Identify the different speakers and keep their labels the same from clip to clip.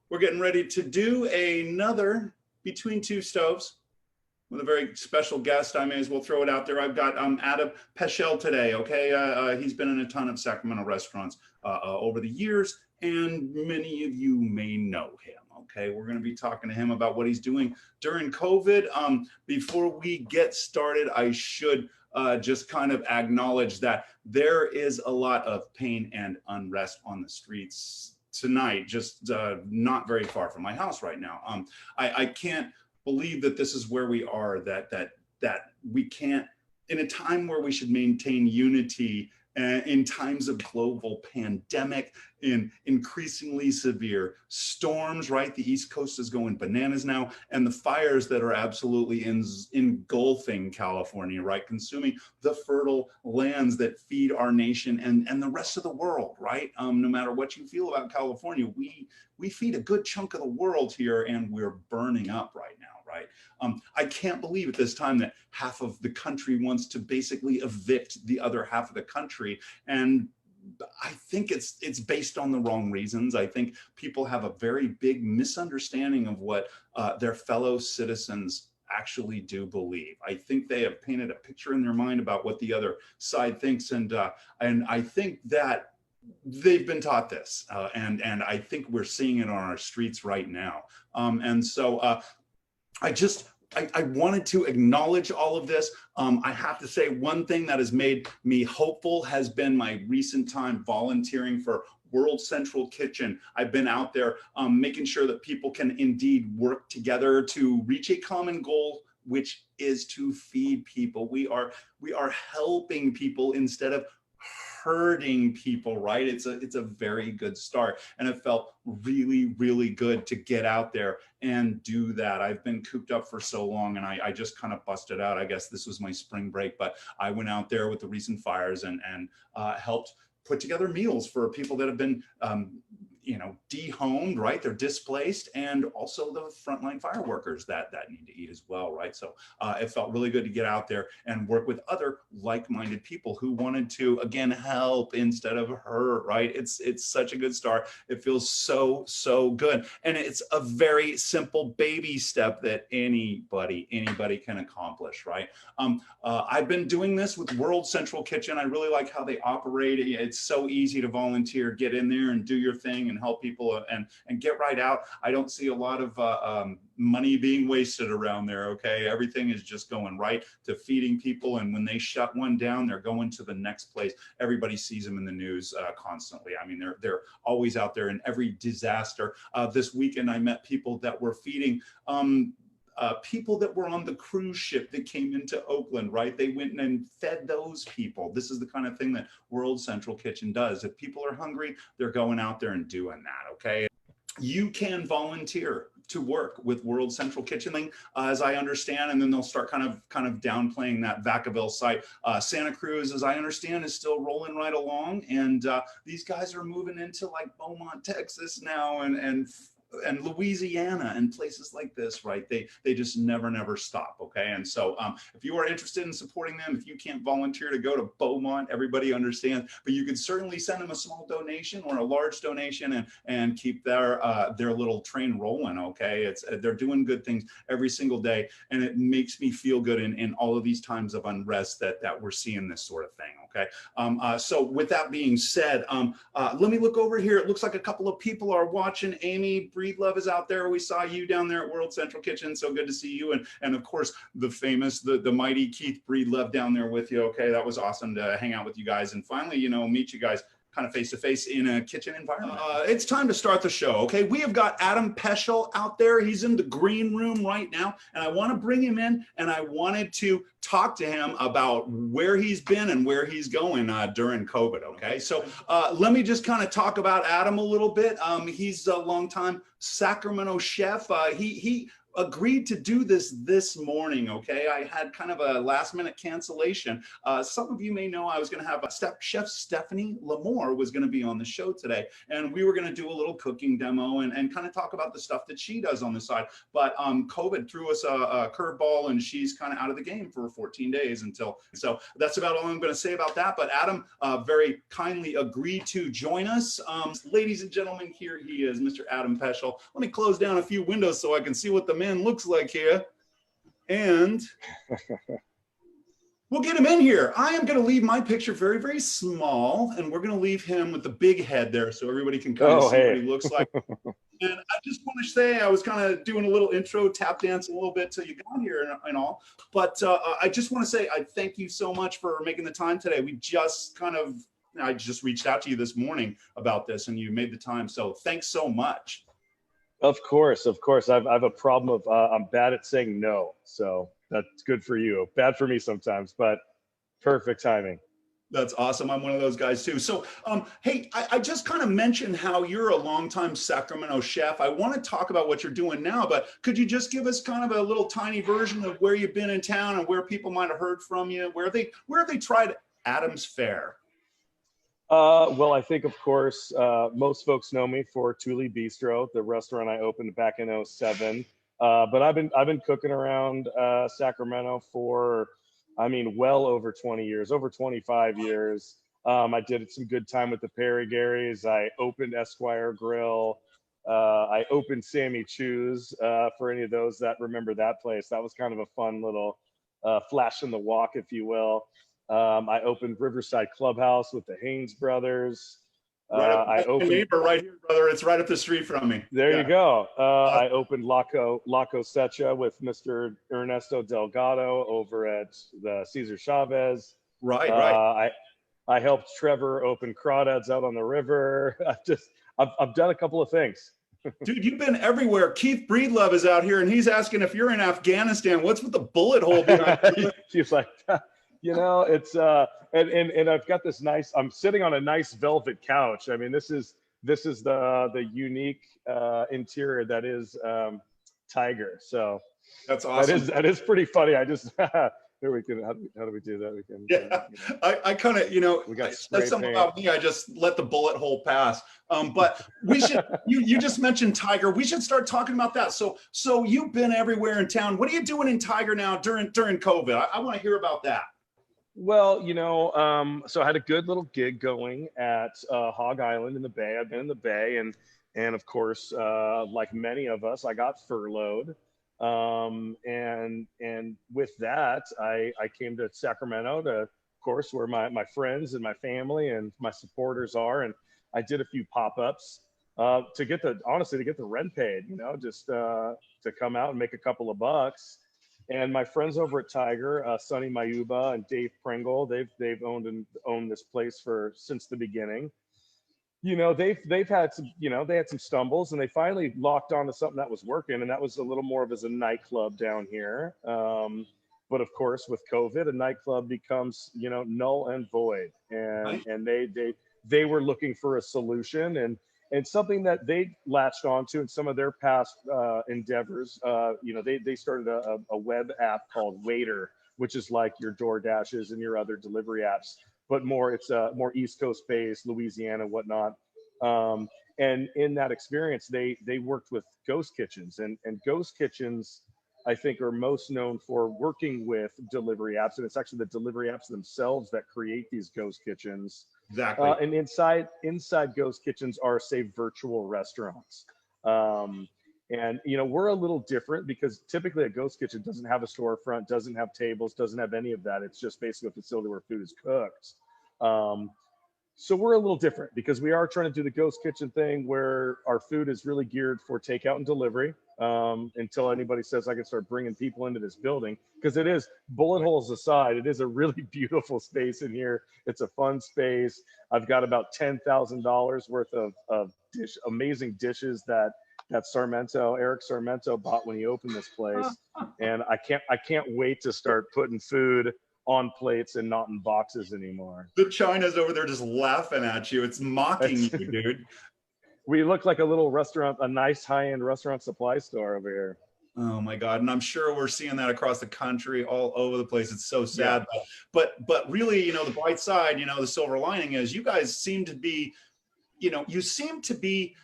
Speaker 1: We're getting ready to do another Between Two Stoves with a very special guest. I may as well throw it out there. I've got Adam Pechal today, okay? He's been in a ton of Sacramento restaurants over the years, and many of you may know him. Okay, we're going to be talking to him about what he's doing during COVID. Before we get started, I should just kind of acknowledge that there is a lot of pain and unrest on the streets tonight, just not very far from my house right now. I can't believe that this is where we are, that we can't, in a time where we should maintain unity, in times of global pandemic, in increasingly severe storms, right? The East Coast is going bananas now, and the fires that are absolutely engulfing California, right? Consuming the fertile lands that feed our nation and the rest of the world, right? No matter what you feel about California, we feed a good chunk of the world here, and we're burning up right now. Right. I can't believe at this time that half of the country wants to basically evict the other half of the country. And I think it's based on the wrong reasons. I think people have a very big misunderstanding of what their fellow citizens actually do believe. I think they have painted a picture in their mind about what the other side thinks. And I think that they've been taught this. And I think we're seeing it on our streets right now. I wanted to acknowledge all of this. I have to say one thing that has made me hopeful has been my recent time volunteering for World Central Kitchen. I've been out there making sure that people can indeed work together to reach a common goal, which is to feed people. We are helping people instead of hurting people, right? It's a very good start, and it felt really, really good to get out there and do that. I've been cooped up for so long, and I just kind of busted out. I guess this was my spring break, but I went out there with the recent fires and helped put together meals for people that have been dehomed, right? They're displaced, and also the frontline fire workers that need to eat as well, right? So it felt really good to get out there and work with other like-minded people who wanted to, again, help instead of hurt, right? It's such a good start. It feels so good, and it's a very simple baby step that anybody can accomplish, right? I've been doing this with World Central Kitchen. I really like how they operate. It's so easy to volunteer, get in there and do your thing and help people and get right out. I don't see a lot of money being wasted around there, okay? Everything is just going right to feeding people, and when they shut one down, they're going to the next place. Everybody sees them in the news constantly. I mean, they're always out there in every disaster. This weekend, I met people that were feeding people that were on the cruise ship that came into Oakland, right? They went in and fed those people. This is the kind of thing that World Central Kitchen does. If people are hungry, they're going out there and doing that, okay? You can volunteer to work with World Central Kitchen, as I understand, and then they'll start kind of downplaying that Vacaville site. Santa Cruz, as I understand, is still rolling right along, and these guys are moving into like Beaumont, Texas now, and Louisiana and places like this, right? They just never stop, okay? And so if you are interested in supporting them, if you can't volunteer to go to Beaumont, everybody understands, but you can certainly send them a small donation or a large donation and keep their little train rolling, okay? They're doing good things every single day, and it makes me feel good in all of these times of unrest that we're seeing this sort of thing, okay? So with that being said, let me look over here. It looks like a couple of people are watching. Amy Breedlove is out there. We saw you down there at World Central Kitchen. So good to see you. And of course, the famous, the mighty Keith Breedlove down there with you. Okay, that was awesome to hang out with you guys and finally, meet you guys kind of face to face in a kitchen environment. It's time to start the show, okay? We have got Adam Pechal out there. He's in the green room right now, and I want to bring him in, and I wanted to talk to him about where he's been and where he's going during COVID, okay? So let me just kind of talk about Adam a little bit. He's a longtime Sacramento chef. He agreed to do this morning. Okay, I had kind of a last minute cancellation. Some of you may know I was going to have Chef Stephanie Lamore was going to be on the show today, and we were going to do a little cooking demo and kind of talk about the stuff that she does on the side. But COVID threw us a curveball, and she's kind of out of the game for 14 days until. So that's about all I'm going to say about that. But Adam very kindly agreed to join us. Ladies and gentlemen, here he is, Mr. Adam Pechal. Let me close down a few windows so I can see what the man looks like here. And we'll get him in here. I am going to leave my picture very, very small, and we're going to leave him with the big head there so everybody can kind of see what he looks like. And I just want to say I was kind of doing a little intro, tap dance a little bit till you got here and all. But I just want to say I thank you so much for making the time today. I just reached out to you this morning about this, and you made the time. So thanks so much.
Speaker 2: Of course. I have a problem of I'm bad at saying no. So that's good for you. Bad for me sometimes, but perfect timing.
Speaker 1: That's awesome. I'm one of those guys too. So, hey, I just kind of mentioned how you're a longtime Sacramento chef. I want to talk about what you're doing now, but could you just give us kind of a little tiny version of where you've been in town and where people might have heard from you? Where have they tried Adam's Fare?
Speaker 2: Well, I think, of course, most folks know me for Thule Bistro, the restaurant I opened back in 2007. But I've been cooking around Sacramento for, well over 20 years, over 25 years. I did some good time with the Perry Garys. I opened Esquire Grill. I opened Sammy Chu's for any of those that remember that place. That was kind of a fun little flash in the walk, if you will. I opened Riverside Clubhouse with the Haynes brothers.
Speaker 1: I opened neighbor right here, brother. It's right up the street from me.
Speaker 2: There you go. I opened La Cosecha with Mr. Ernesto Delgado over at the Cesar Chavez.
Speaker 1: Right.
Speaker 2: I helped Trevor open Crawdads out on the river. I've done a couple of things.
Speaker 1: Dude, you've been everywhere. Keith Breedlove is out here, and he's asking if you're in Afghanistan. What's with the bullet hole behind you?
Speaker 2: He's like, it's and I've got this nice. I'm sitting on a nice velvet couch. This is the unique interior that is Tiger. So
Speaker 1: that's awesome.
Speaker 2: That is pretty funny. I just here we can. How do we do that? We can.
Speaker 1: I kind of we got that's something about me. I just let the bullet hole pass. But we should. you just mentioned Tiger. We should start talking about that. So you've been everywhere in town. What are you doing in Tiger now during COVID? I want to hear about that.
Speaker 2: Well, so I had a good little gig going at Hog Island in the Bay. I've been in the Bay, and of course, like many of us, I got furloughed. And with that, I came to Sacramento to, of course, where my friends and my family and my supporters are, and I did a few pop-ups to get the rent paid, just to come out and make a couple of bucks. And my friends over at Tiger, Sonny Mayuba and Dave Pringle, they've owned this place since the beginning. They've had some, they had some stumbles, and they finally locked onto something that was working, and that was a little more of as a nightclub down here. But of course, with COVID, a nightclub becomes, null and void, and they were looking for a solution, and something that they latched onto in some of their past endeavors. They started a web app called Waiter, which is like your DoorDashes and your other delivery apps, but it's more East Coast based, Louisiana, whatnot. And in that experience, they worked with ghost kitchens, and ghost kitchens, I think, are most known for working with delivery apps, and it's actually the delivery apps themselves that create these ghost kitchens.
Speaker 1: Exactly.
Speaker 2: And inside ghost kitchens are, say, virtual restaurants. And we're a little different because typically a ghost kitchen doesn't have a storefront, doesn't have tables, doesn't have any of that. It's just basically a facility where food is cooked. So we're a little different because we are trying to do the ghost kitchen thing where our food is really geared for takeout and delivery, until anybody says I can start bringing people into this building, because it is, bullet holes aside, it is a really beautiful space in here. It's a fun space. I've got about $10,000 worth of amazing dishes that Eric Sarmento bought when he opened this place. And I can't wait to start putting food on plates and not in boxes anymore.
Speaker 1: The China's over there just laughing at you. It's mocking you, dude.
Speaker 2: We look like a little restaurant, a nice high-end restaurant supply store over here.
Speaker 1: Oh my God. And I'm sure we're seeing that across the country, all over the place. It's so sad. But really, you know, the bright side, you know, the silver lining is you guys seem to be, you know, you seem to be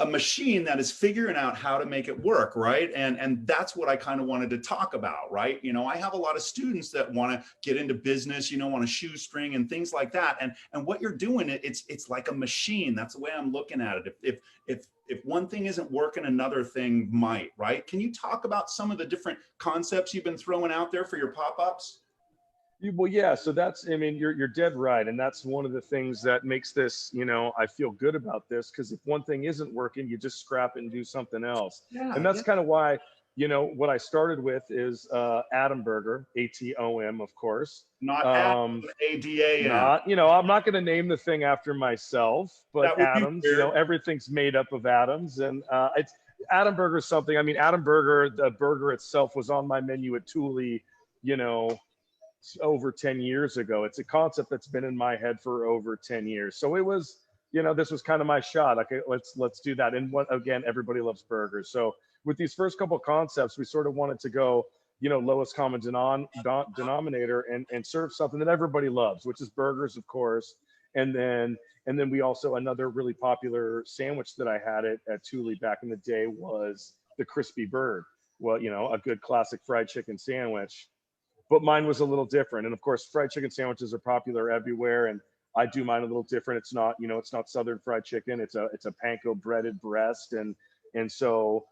Speaker 1: a machine that is figuring out how to make it work, right? And that's what I kind of wanted to talk about, right? You know, I have a lot of students that want to get into business, you know, want to shoestring and things like that. And what you're doing, it's like a machine. That's the way I'm looking at it. If one thing isn't working, another thing might, right? Can you talk about some of the different concepts you've been throwing out there for your pop-ups?
Speaker 2: Well, yeah. So that's, I mean, you're dead right, and that's one of the things that makes this, you know, I feel good about this, because if one thing isn't working, you just scrap it and do something else. And
Speaker 1: Yeah,
Speaker 2: that's
Speaker 1: yeah.
Speaker 2: kind of why, you know, what I started with is Adam Burger, ATOM, of course.
Speaker 1: Not
Speaker 2: Um,
Speaker 1: ADAM.
Speaker 2: Not, you know, I'm not going to name the thing after myself, but
Speaker 1: That would be
Speaker 2: atoms, you know,
Speaker 1: weird.
Speaker 2: everything's made up of atoms, and it's Adam Burger is something. I mean, Adam Burger, the burger itself was on my menu at Thule, you know, over 10 years ago. It's a concept that's been in my head for over 10 years. So it was, you know, this was kind of my shot. Okay, let's do that. And what, again, everybody loves burgers. So with these first couple of concepts, we sort of wanted to go, you know, lowest common denominator, and serve something that everybody loves, which is burgers, of course. And then we also, another really popular sandwich that I had at Thule back in the day was the crispy bird. Well, you know, a good classic fried chicken sandwich, but mine was a little different. And of course, fried chicken sandwiches are popular everywhere, and I do mine a little different. It's not, you know, it's not Southern fried chicken. It's a panko breaded breast, and so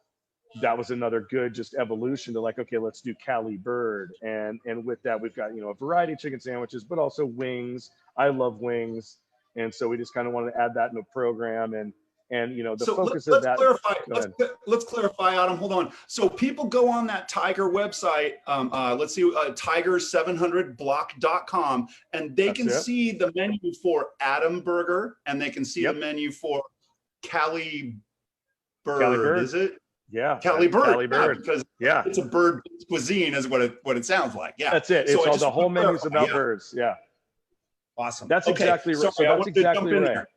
Speaker 2: that was another good just evolution to, like, okay, let's do Cali bird, and with that we've got, you know, a variety of chicken sandwiches, but also wings. I love wings, and so we just kind of wanted to add that in the program, and you know, the
Speaker 1: So
Speaker 2: focus of
Speaker 1: let's
Speaker 2: that.
Speaker 1: clarify.
Speaker 2: Go ahead.
Speaker 1: Let's clarify, Adam. Hold on. So people go on that Tiger website. Let's see, tiger700block.com, and they
Speaker 2: That's
Speaker 1: can
Speaker 2: it.
Speaker 1: see the menu for Adam Burger, and they can see the
Speaker 2: Yep.
Speaker 1: menu for Cali
Speaker 2: Cali
Speaker 1: Bird.
Speaker 2: bird.
Speaker 1: Is it
Speaker 2: Yeah.
Speaker 1: Cali Bird?
Speaker 2: Cali
Speaker 1: Yeah,
Speaker 2: bird.
Speaker 1: because
Speaker 2: Yeah.
Speaker 1: it's a bird cuisine, is what it sounds like. Yeah.
Speaker 2: That's it.
Speaker 1: So
Speaker 2: It's
Speaker 1: I
Speaker 2: all,
Speaker 1: just
Speaker 2: the
Speaker 1: want
Speaker 2: whole
Speaker 1: to
Speaker 2: menu's
Speaker 1: clarify.
Speaker 2: about
Speaker 1: Yeah.
Speaker 2: birds. Yeah.
Speaker 1: Awesome.
Speaker 2: That's
Speaker 1: Okay.
Speaker 2: exactly right. So
Speaker 1: Sorry, I
Speaker 2: that's
Speaker 1: wanted to jump
Speaker 2: exactly
Speaker 1: in
Speaker 2: right.
Speaker 1: there.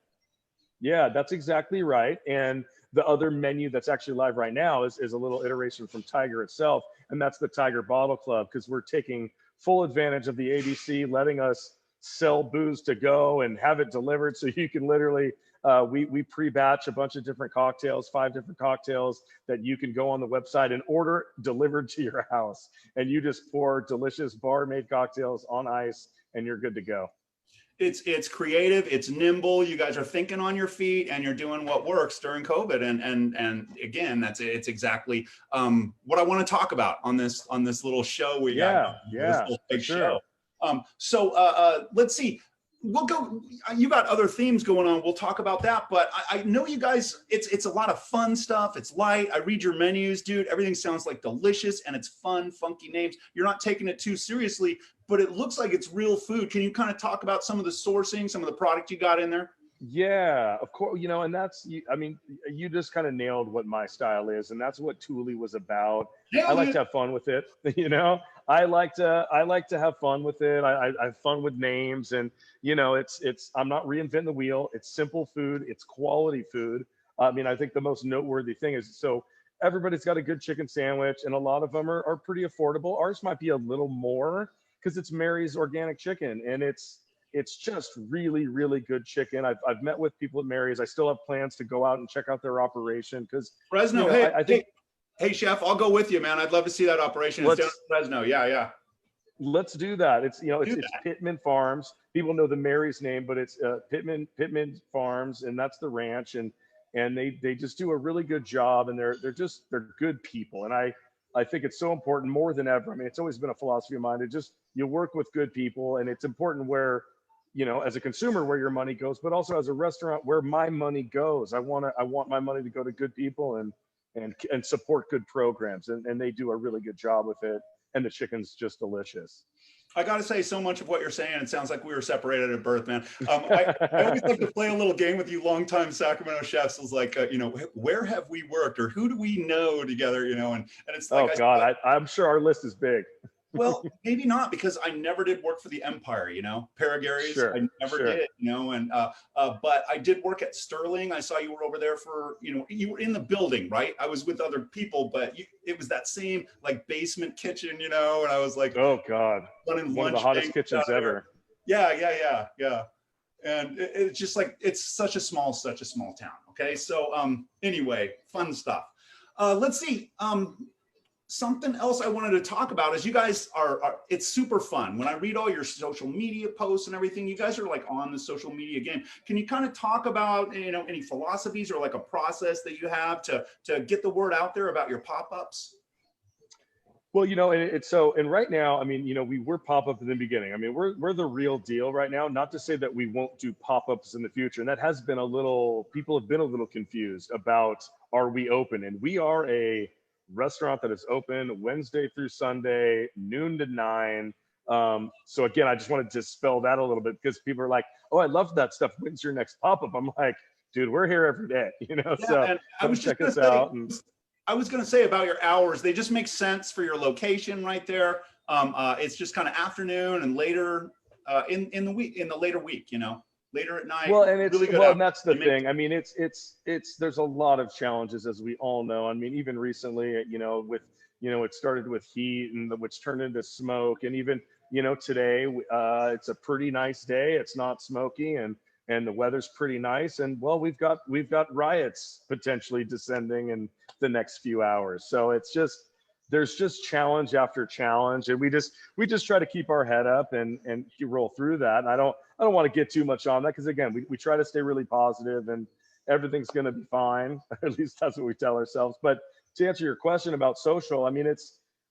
Speaker 2: Yeah, that's exactly right. And the other menu that's actually live right now is a little iteration from Tiger itself, and that's the Tiger Bottle Club, because we're taking full advantage of the ABC, letting us sell booze to go and have it delivered. So you can literally, we pre-batch a bunch of different cocktails, 5 different cocktails that you can go on the website and order delivered to your house. And you just pour delicious bar-made cocktails on ice, and you're good to go.
Speaker 1: It's creative, it's nimble. You guys are thinking on your feet, and you're doing what works during COVID. And again, it's exactly what I want to talk about on this little show we got
Speaker 2: Yeah,
Speaker 1: going, this
Speaker 2: yeah,
Speaker 1: little
Speaker 2: for
Speaker 1: big show.
Speaker 2: sure.
Speaker 1: Let's see. We'll go. You got other themes going on. We'll talk about that. But I know you guys. It's a lot of fun stuff. It's light. I read your menus, dude. Everything sounds like delicious, and it's fun, funky names. You're not taking it too seriously, but it looks like it's real food. Can you kind of talk about some of the sourcing, some of the product you got in there?
Speaker 2: Yeah, of course, you know, and that's, I mean, you just kind of nailed what my style is, and that's what Thule was about. I
Speaker 1: Nailed
Speaker 2: like
Speaker 1: it.
Speaker 2: to have fun with it, you know. I like to have fun with it. I have fun with names, and you know, I'm not reinventing the wheel. It's simple food. It's quality food. I mean, I think the most noteworthy thing is, so everybody's got a good chicken sandwich, and a lot of them are pretty affordable. Ours might be a little more because it's Mary's organic chicken, and it's just really, really good chicken. I've met with people at Mary's. I still have plans to go out and check out their operation, because, you
Speaker 1: Fresno.
Speaker 2: know, I think
Speaker 1: Hey, chef, I'll go with you, man. I'd love to see that operation. It's down
Speaker 2: let's
Speaker 1: in Fresno. Yeah, yeah.
Speaker 2: let's do that. It's, you know,
Speaker 1: Do
Speaker 2: it's
Speaker 1: that.
Speaker 2: Pittman Farms. People know the Mary's name, but it's Pittman Farms, and that's the ranch, and they just do a really good job, and they're good people, and I think it's so important more than ever. I mean, it's always been a philosophy of mine to just, you work with good people, and it's important where, you know, as a consumer, where your money goes, but also as a restaurant, where my money goes. I want my money to go to good people, and support good programs, and they do a really good job with it, and the chicken's just delicious.
Speaker 1: I got to say, so much of what you're saying, it sounds like we were separated at birth, man. I always like to play a little game with you, longtime Sacramento chefs. Is like, you know, where have we worked, or who do we know together, you know? And it's like,
Speaker 2: Oh God, I'm sure our list is big.
Speaker 1: Well, maybe not, because I never did work for the Empire, Paragary's, I
Speaker 2: Sure,
Speaker 1: never
Speaker 2: sure.
Speaker 1: did, and but I did work at Sterling. I saw you were over there for, you were in the building, right? I was with other people, but it was that same like basement kitchen, and I was like
Speaker 2: Oh God,
Speaker 1: running
Speaker 2: one of the
Speaker 1: lunch
Speaker 2: hottest
Speaker 1: things out
Speaker 2: kitchens
Speaker 1: there.
Speaker 2: ever.
Speaker 1: Yeah. And it's just like, it's such a small town. Okay. So anyway, fun stuff. Let's see. Something else I wanted to talk about is you guys it's super fun. When I read all your social media posts and everything, you guys are like on the social media game. Can you kind of talk about, any philosophies or like a process that you have to get the word out there about your pop-ups?
Speaker 2: Well, and right now, I mean, we were pop up in the beginning. I mean, we're the real deal right now. Not to say that we won't do pop ups in the future, and that has been people have been a little confused about, are we open? And we are a restaurant that is open Wednesday through Sunday, noon to 9. So again, I just wanted to dispel that a little bit, because people are like, "Oh, I love that stuff. When's your next pop up?" I'm like, "Dude, we're here every day,
Speaker 1: Yeah,
Speaker 2: so
Speaker 1: and
Speaker 2: come check us out." And
Speaker 1: I was going to say about your hours, they just make sense for your location right there. It's just kind of afternoon and later in the week, in the later week, later at night.
Speaker 2: Well,
Speaker 1: Really good
Speaker 2: and
Speaker 1: hours.
Speaker 2: that's the
Speaker 1: They make
Speaker 2: thing. I mean, there's a lot of challenges, as we all know. I mean, even recently, it started with heat, which turned into smoke, and even today, it's a pretty nice day. It's not smoky, and the weather's pretty nice. And well, we've got riots potentially descending in the next few hours. So there's just challenge after challenge, and we just try to keep our head up and roll through that. And I don't want to get too much on that, because again, we try to stay really positive, and everything's going to be fine. At least that's what we tell ourselves. But to answer your question about social, I mean,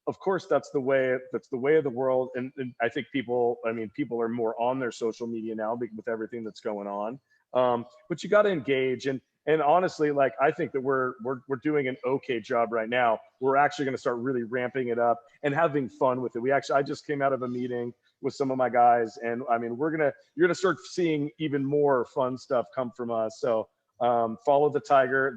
Speaker 2: of course that's the way of the world. And I think people are more on their social media now with everything that's going on. But you got to engage, and honestly, like, I think that we're doing an okay job right now. We're actually going to start really ramping it up and having fun with it. I just came out of a meeting with some of my guys, and I mean, you're gonna start seeing even more fun stuff come from us. So follow the Tiger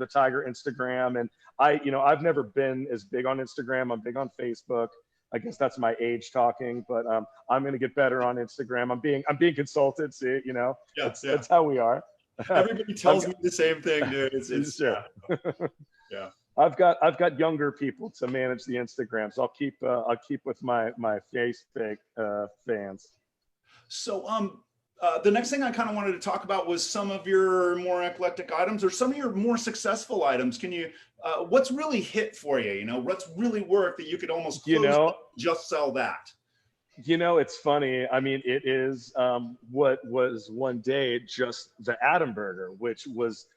Speaker 2: Instagram. And I've never been as big on Instagram. I'm big on Facebook. I guess that's my age talking, but I'm gonna get better on Instagram. I'm being consulted. See,
Speaker 1: yeah,
Speaker 2: that's how we are.
Speaker 1: Everybody tells me the same thing, dude. It's
Speaker 2: Sure.
Speaker 1: Yeah.
Speaker 2: I've got younger people to manage the Instagram, so I'll keep with my Facebook fans.
Speaker 1: So the next thing I kind of wanted to talk about was some of your more eclectic items or some of your more successful items. Can you what's really hit for you? What's really worked that you could almost close up, just sell that?
Speaker 2: It's funny. I mean, it is what was one day just the Adam Burger, which was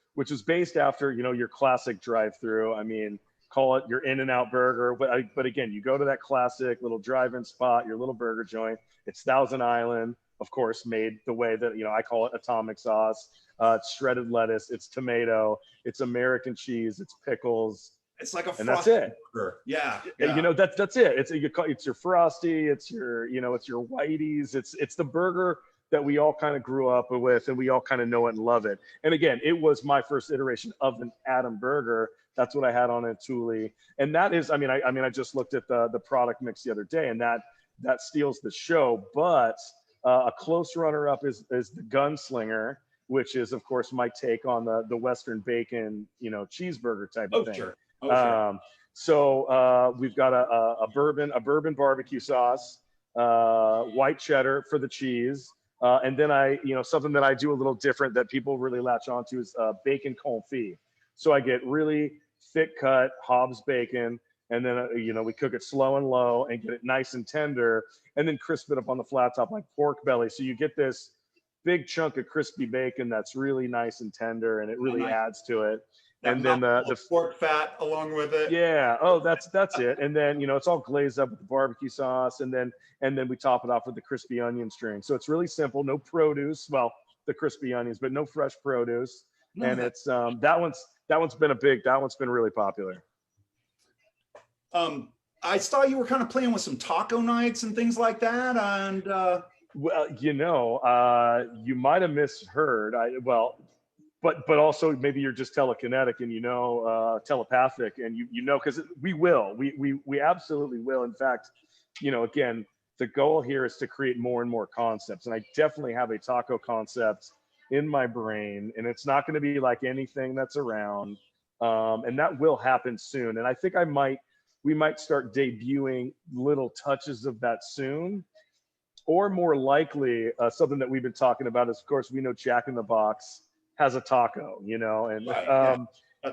Speaker 2: based after your classic drive-through. I mean, call it your In-N-Out burger, but again, you go to that classic little drive-in spot, your little burger joint. It's Thousand Island, of course, made the way that I call it atomic sauce. It's shredded lettuce, it's tomato, it's American cheese, it's pickles.
Speaker 1: It's like a
Speaker 2: and that's it.
Speaker 1: Burger. Yeah.
Speaker 2: That's it. It's your Frosty. It's your it's your Whitey's. It's the burger that we all kind of grew up with, and we all kind of know it and love it. And again, it was my first iteration of an Adam Burger. That's what I had on a Thule, and that is. I just looked at the product mix the other day, and that steals the show. But a close runner-up is the Gunslinger, which is of course my take on the Western bacon cheeseburger type of thing.
Speaker 1: Sure. Sure.
Speaker 2: So we've got a bourbon barbecue sauce, white cheddar for the cheese, and then something that I do a little different that people really latch onto is bacon confit. So I get really thick cut Hobbs bacon, and then we cook it slow and low and get it nice and tender, and then crisp it up on the flat top like pork belly. So you get this big chunk of crispy bacon that's really nice and tender, and it really adds to it. And then the
Speaker 1: pork fat along with it.
Speaker 2: Yeah. Oh, that's it. And then it's all glazed up with the barbecue sauce, and then we top it off with the crispy onion string. So it's really simple. No produce. Well, the crispy onions, but no fresh produce. And it's that one's been really popular.
Speaker 1: I saw you were kind of playing with some taco nights and things like that, and
Speaker 2: well, you might have misheard. But also maybe you're just telekinetic and telepathic, and because we absolutely will. In fact, again, the goal here is to create more and more concepts. And I definitely have a taco concept in my brain, and it's not going to be like anything that's around. And that will happen soon. And I think we might start debuting little touches of that soon. Or more likely, something that we've been talking about is, of course, we know Jack in the Box has a taco, and
Speaker 1: Right. Yeah.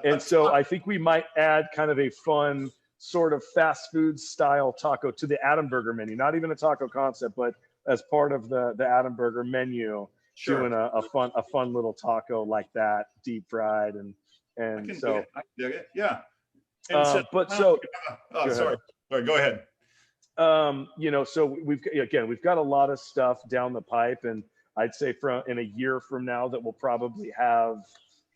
Speaker 2: and so I think we might add kind of a fun sort of fast food style taco to the Adam Burger menu. Not even a taco concept, but as part of the Adam Burger menu,
Speaker 1: Sure.
Speaker 2: doing a fun little taco like that, deep fried,
Speaker 1: I
Speaker 2: and
Speaker 1: can dig
Speaker 2: so.
Speaker 1: it. I can dig it. Yeah. And so,
Speaker 2: But so
Speaker 1: oh,
Speaker 2: go ahead.
Speaker 1: sorry. Sorry. Go ahead.
Speaker 2: So we've got a lot of stuff down the pipe, and I'd say in a year from now that we'll probably have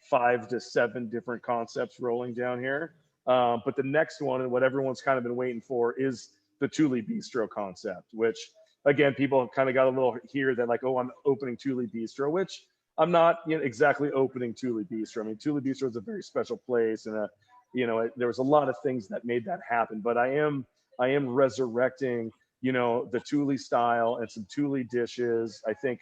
Speaker 2: 5 to 7 different concepts rolling down here. But the next one, and what everyone's kind of been waiting for, is the Thule Bistro concept, which again, people have kind of got a little here that like, oh, I'm opening Thule Bistro, which I'm not exactly opening Thule Bistro. I mean, Thule Bistro is a very special place, and there was a lot of things that made that happen. But I am resurrecting, the Thule style and some Thule dishes. I think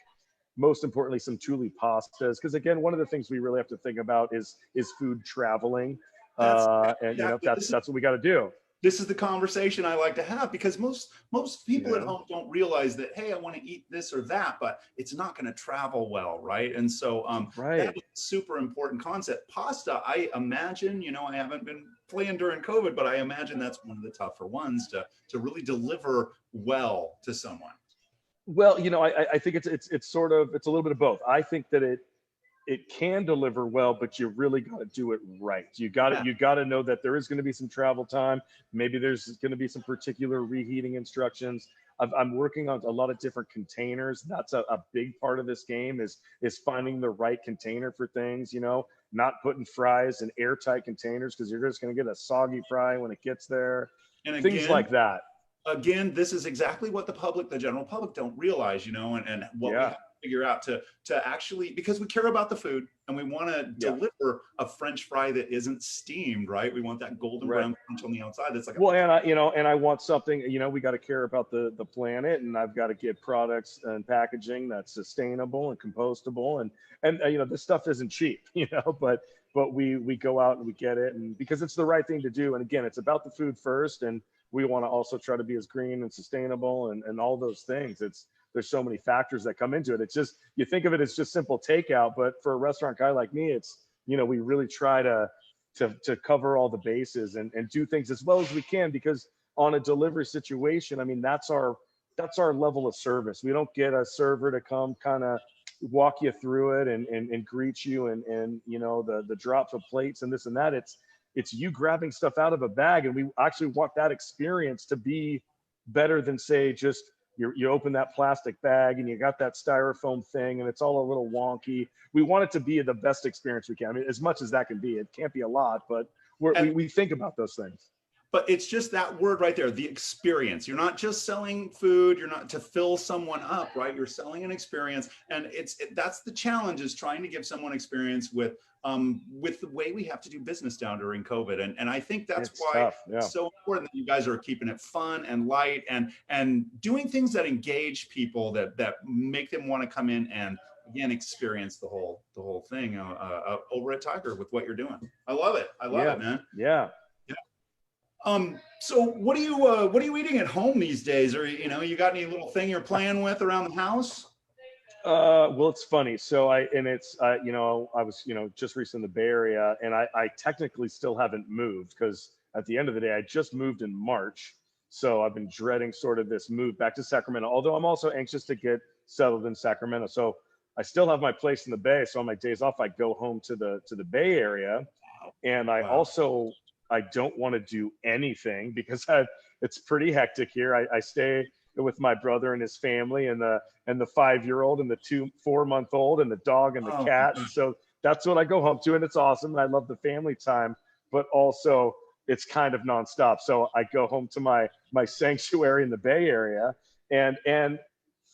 Speaker 2: most importantly, some Thule pastas. Because again, one of the things we really have to think about is food traveling.
Speaker 1: That's
Speaker 2: And
Speaker 1: exactly.
Speaker 2: that's what we got to do.
Speaker 1: This is the conversation I like to have, because most people at
Speaker 2: Yeah.
Speaker 1: home don't realize that, hey, I want to eat this or that, but it's not going to travel well, right? And so
Speaker 2: Right.
Speaker 1: that is a super important concept. Pasta, I imagine, I haven't been playing during COVID, but I imagine that's one of the tougher ones to really deliver well to someone.
Speaker 2: Well, I think it's a little bit of both. I think that it can deliver well, but you really got to do it right. You got
Speaker 1: Yeah.
Speaker 2: to know that there is going to be some travel time. Maybe there's going to be some particular reheating instructions. I'm working on a lot of different containers. That's a big part of this game is finding the right container for things. Not putting fries in airtight containers, because you're just going to get a soggy fry when it gets there.
Speaker 1: And
Speaker 2: Things like that.
Speaker 1: again, this is exactly what the general public don't realize, and what we
Speaker 2: Yeah.
Speaker 1: have to figure out to actually, because we care about the food and we want to
Speaker 2: Yeah.
Speaker 1: deliver a French fry that isn't steamed, right? We want that golden
Speaker 2: Right.
Speaker 1: brown crunch on the outside. That's like
Speaker 2: Well, and I want something, we got to care about the planet, and I've got to get products and packaging that's sustainable and compostable, and this stuff isn't cheap, but we go out and we get it, and because it's the right thing to do. And again, it's about the food first, and we want to also try to be as green and sustainable and all those things. There's so many factors that come into it. It's just, you think of it as just simple takeout, but for a restaurant guy like me, it's, we really try to cover all the bases and do things as well as we can, because on a delivery situation, I mean, that's our level of service. We don't get a server to come kind of walk you through it and greet you and the drops of plates and this and that. It's you grabbing stuff out of a bag, and we actually want that experience to be better than, say, just you open that plastic bag and you got that styrofoam thing and it's all a little wonky. We want it to be the best experience we can. I mean, as much as that can be. It can't be a lot, but we think about those things.
Speaker 1: But it's just that word right there, the experience. You're not just selling food. You're not to fill someone up, right? You're selling an experience. And that's the challenge, is trying to give someone experience with the way we have to do business down during COVID. And I think that's
Speaker 2: It's
Speaker 1: why
Speaker 2: tough, yeah.
Speaker 1: it's so important that you guys are keeping it fun and light and doing things that engage people, that make them want to come in and, again, experience the whole thing over at Tiger with what you're doing. I love it. I love it, man.
Speaker 2: Yeah.
Speaker 1: So what are you eating at home these days? Or you got any little thing you're playing with around the house?
Speaker 2: Well, it's funny. So I was just recently in the Bay Area, and I technically still haven't moved, because at the end of the day, I just moved in March. So I've been dreading sort of this move back to Sacramento, although I'm also anxious to get settled in Sacramento. So I still have my place in the Bay. So on my days off, I go home to the Bay Area. And I don't want to do anything, because it's pretty hectic here. I stay with my brother and his family, and the 5-year-old and the 4-month-old and the dog and the cat. And so that's what I go home to. And it's awesome. And I love the family time, but also it's kind of nonstop. So I go home to my sanctuary in the Bay Area. And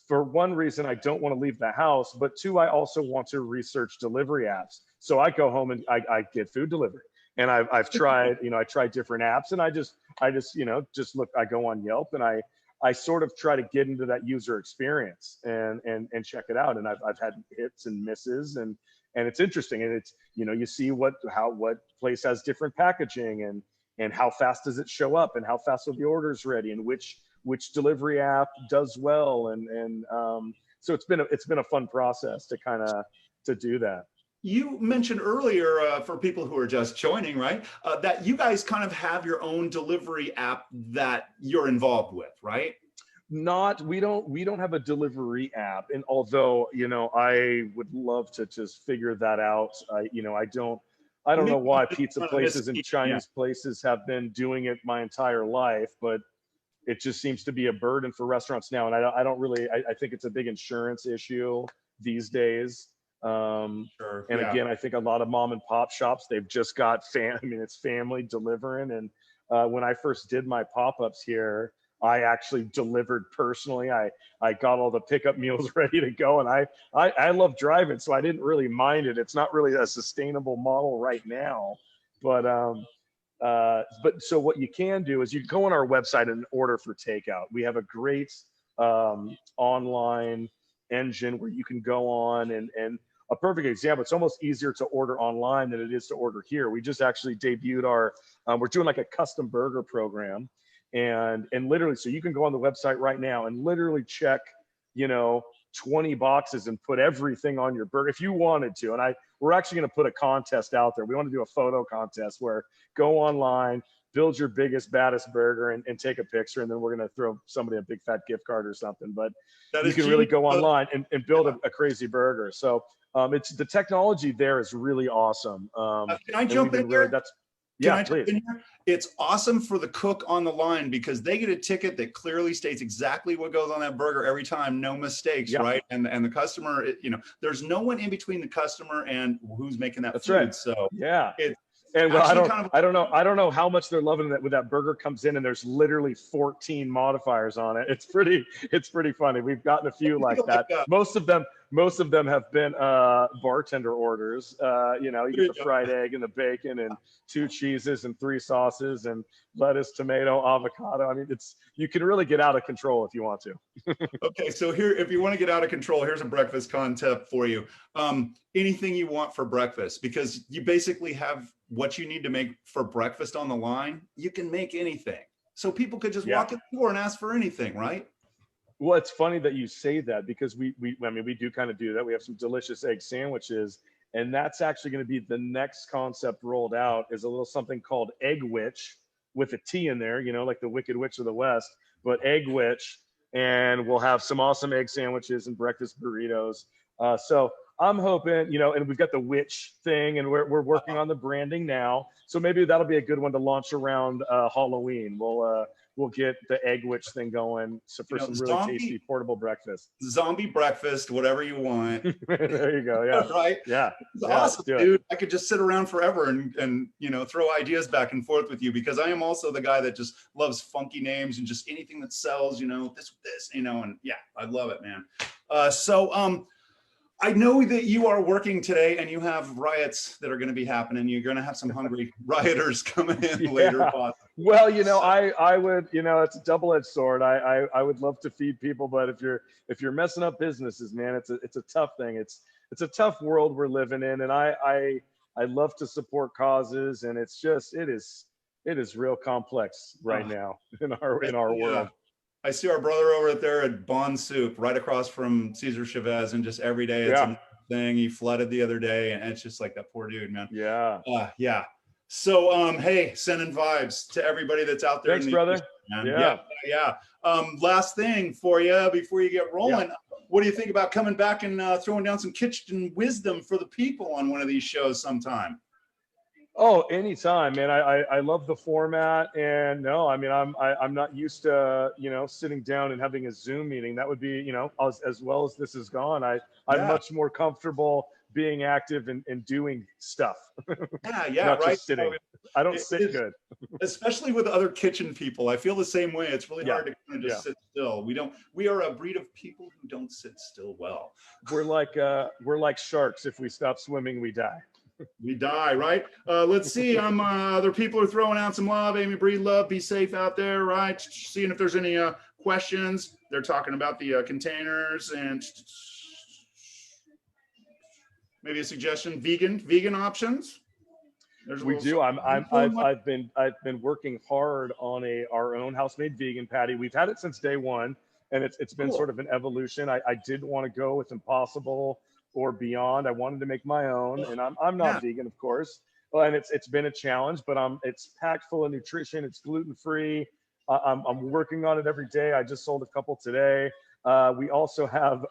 Speaker 2: for one reason, I don't want to leave the house, but two, I also want to research delivery apps. So I go home and I get food delivery. And I've tried, I tried different apps, and I just look, I go on Yelp, and I I sort of try to get into that user experience and check it out. And I've had hits and misses, and it's interesting. And it's, you know, you see what place has different packaging, and how fast does it show up, and how fast are the orders ready, and which delivery app does well. And so it's been a fun process to kind of to do that.
Speaker 1: You mentioned earlier, for people who are just joining, right, that you guys kind of have your own delivery app that you're involved with, right?
Speaker 2: We don't have a delivery app, and although, you know, I would love to just figure that out. You know, I don't know why pizza places and Chinese places have been doing it my entire life, but it just seems to be a burden for restaurants now. And I don't really, I think it's a big insurance issue these days.
Speaker 1: Sure,
Speaker 2: And
Speaker 1: yeah.
Speaker 2: again, I think a lot of mom and pop shops, they've just got I mean, it's family delivering. And when I first did my pop-ups here, I actually delivered personally. I got all the pickup meals ready to go, and I love driving, so I didn't really mind it. It's not really a sustainable model right now, but so what you can do is you can go on our website and order for takeout. We have a great online engine where you can go on, and a perfect example, it's almost easier to order online than it is to order here. We just actually debuted we're doing like a custom burger program, and literally, so you can go on the website right now and literally check, you know, 20 boxes and put everything on your burger if you wanted to. And we're actually going to put a contest out there. We want to do a photo contest where go online, build your biggest, baddest burger, and take a picture, and then we're going to throw somebody a big fat gift card or something. But you can really go online and build a crazy burger. So it's, the technology there is really awesome.
Speaker 1: Can I jump in here?
Speaker 2: Yeah, please.
Speaker 1: It's awesome for the cook on the line because they get a ticket that clearly states exactly what goes on that burger every time, no mistakes,
Speaker 2: Yep.
Speaker 1: right? And the customer, you know, there's no one in between the customer and who's making that
Speaker 2: That's
Speaker 1: food.
Speaker 2: right.
Speaker 1: So
Speaker 2: yeah,
Speaker 1: it's
Speaker 2: and well,
Speaker 1: I
Speaker 2: don't know how much they're loving that when that burger comes in and there's literally 14 modifiers on it. It's pretty funny. We've gotten a few like that. Most of them have been bartender orders. You know, you get the fried egg and the bacon and 2 cheeses and 3 sauces and lettuce, tomato, avocado. I mean, you can really get out of control if you want to.
Speaker 1: Okay, so here, if you want to get out of control, here's a breakfast concept for you. Anything you want for breakfast, because you basically have what you need to make for breakfast on the line. You can make anything. So people could just walk in the door and ask for anything, right?
Speaker 2: Well, it's funny that you say that because I mean, we do kind of do that. We have some delicious egg sandwiches, and that's actually going to be the next concept rolled out, is a little something called Egg Witch with a T in there, you know, like the Wicked Witch of the West, but Egg Witch. And we'll have some awesome egg sandwiches and breakfast burritos. So I'm hoping, you know, and we've got the witch thing, and we're working on the branding now. So maybe that'll be a good one to launch around Halloween. We'll get the Egg Witch thing going, so for some really tasty portable breakfast.
Speaker 1: Zombie breakfast, whatever you want.
Speaker 2: There you go. Yeah.
Speaker 1: Right.
Speaker 2: Yeah.
Speaker 1: It's awesome, dude. I could just sit around forever and you know, throw ideas back and forth with you, because I am also the guy that just loves funky names and just anything that sells, you know, this, you know, and yeah, I love it, man. I know that you are working today and you have riots that are going to be happening. You're going to have some hungry rioters coming in later.
Speaker 2: Well, you know, I would, you know, it's a double-edged sword. I would love to feed people, but if you're messing up businesses, man, it's a tough thing. It's a tough world we're living in, and I love to support causes, and it's just it is real complex right now in our world.
Speaker 1: I see our brother over there at Bon Soup, right across from Cesar Chavez, and just every day it's a thing. He flooded the other day, and it's just like that poor dude, man.
Speaker 2: Yeah.
Speaker 1: Yeah. So, hey, sending vibes to everybody that's out there.
Speaker 2: Thanks, brother.
Speaker 1: Yeah. Last thing for you before you get rolling. Yeah. What do you think about coming back and throwing down some kitchen wisdom for the people on one of these shows sometime?
Speaker 2: Oh, anytime, man. I love the format, and no, I mean, I'm not used to, you know, sitting down and having a Zoom meeting. That would be, you know, as well as this has gone, I'm much more comfortable being active and doing stuff.
Speaker 1: Yeah,
Speaker 2: not
Speaker 1: right.
Speaker 2: Just sitting. I don't sit good.
Speaker 1: Especially with other kitchen people. I feel the same way. It's really hard to kind of just sit still. We are a breed of people who don't sit still well.
Speaker 2: We're like sharks. If we stop swimming, we die.
Speaker 1: We die, right? Let's see. Other people are throwing out some love. Amy Breed, love. Be safe out there, right? Seeing if there's any questions. They're talking about the containers and maybe a suggestion, vegan options.
Speaker 2: We do. I've been working hard on our own house-made vegan patty. We've had it since day one, and it's been
Speaker 1: Cool.
Speaker 2: sort of an evolution. I didn't want to go with Impossible or Beyond. I wanted to make my own, and I'm not vegan, of course. Well, and it's been a challenge, but it's packed full of nutrition. It's gluten-free. I'm working on it every day. I just sold a couple today. We also have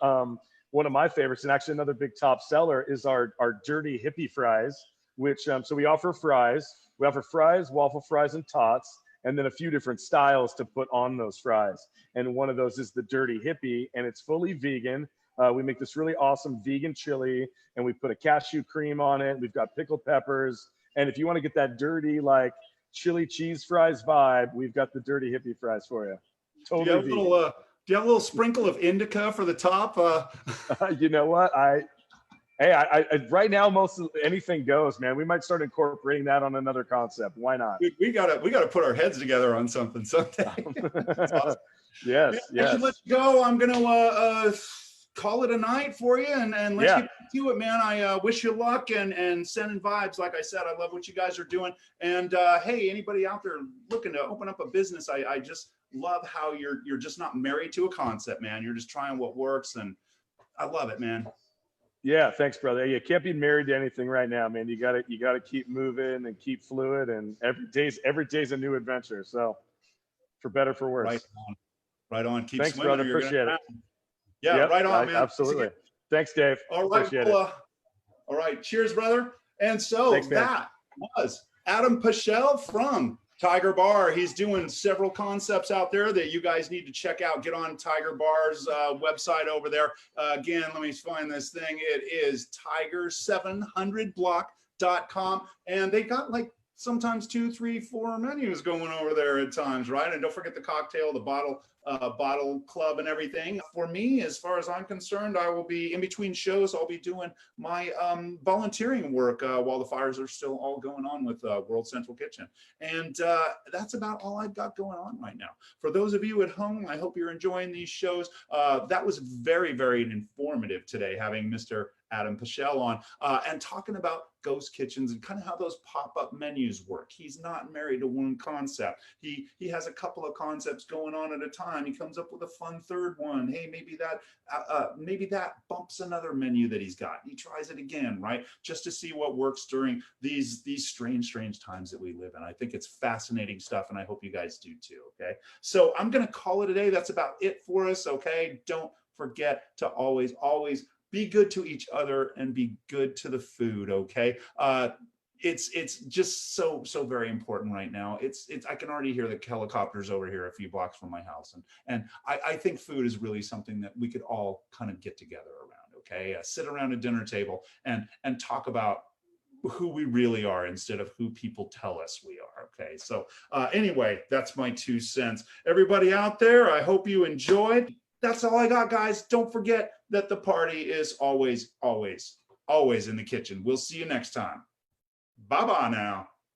Speaker 2: one of my favorites, and actually another big top seller is our dirty hippie fries, which so we offer fries. We offer fries, waffle fries, and tots, and then a few different styles to put on those fries. And one of those is the dirty hippie, and it's fully vegan. We make this really awesome vegan chili, and we put a cashew cream on it. We've got pickled peppers, and if you want to get that dirty like chili cheese fries vibe, we've got the dirty hippie fries for you. Totally vegan.
Speaker 1: Do you have a little sprinkle of indica for the top?
Speaker 2: You know what? I right now, most of anything goes, man. We might start incorporating that on another concept. Why not?
Speaker 1: We gotta put our heads together on something someday. Awesome.
Speaker 2: Yes.
Speaker 1: Let's go. I'm gonna call it a night for you, and let's get to it, man. I wish you luck and sending vibes. Like I said, I love what you guys are doing. And hey, anybody out there looking to open up a business, I just love how you're just not married to a concept, man. You're just trying what works, and I love it, man.
Speaker 2: Yeah, thanks, brother. You can't be married to anything right now, man. You gotta keep moving and keep fluid, and every day's a new adventure. So, for better, for worse.
Speaker 1: Right on. Keep
Speaker 2: thanks,
Speaker 1: swimming,
Speaker 2: brother. Appreciate it.
Speaker 1: Yeah,
Speaker 2: yep,
Speaker 1: right on, man.
Speaker 2: Absolutely. Thanks, Dave.
Speaker 1: All right.
Speaker 2: Appreciate it.
Speaker 1: All right. Cheers, brother. And so
Speaker 2: thanks,
Speaker 1: that was Adam Pechal from TIgerBar. He's doing several concepts out there that you guys need to check out. Get on TIgerBar's website over there. Again, let me find this thing. It is tiger700block.com. And they got like sometimes 2, 3, 4 menus going over there at times, right? And don't forget the cocktail, the bottle club and everything. For me, as far as I'm concerned, I will be in between shows. I'll be doing my volunteering work while the fires are still all going on with World Central Kitchen. And that's about all I've got going on right now. For those of you at home, I hope you're enjoying these shows. That was very, very informative today, having Mr. Adam Pechal on and talking about ghost kitchens and kind of how those pop-up menus work. He's not married to one concept. He has a couple of concepts going on at a time. He comes up with a fun third one. Hey, maybe that bumps another menu that he's got. He tries it again, right? Just to see what works during these strange times that we live in. I think it's fascinating stuff, and I hope you guys do too, okay? So I'm going to call it a day. That's about it for us, okay? Don't forget to always be good to each other and be good to the food, okay? It's just so very important right now. I can already hear the helicopters over here a few blocks from my house, and I think food is really something that we could all kind of get together around, okay? Sit around a dinner table and talk about who we really are instead of who people tell us we are, okay? So anyway, that's my 2 cents. Everybody out there, I hope you enjoyed. That's all I got, guys. Don't forget that the party is always in the kitchen. We'll see you next time. Bye-bye now.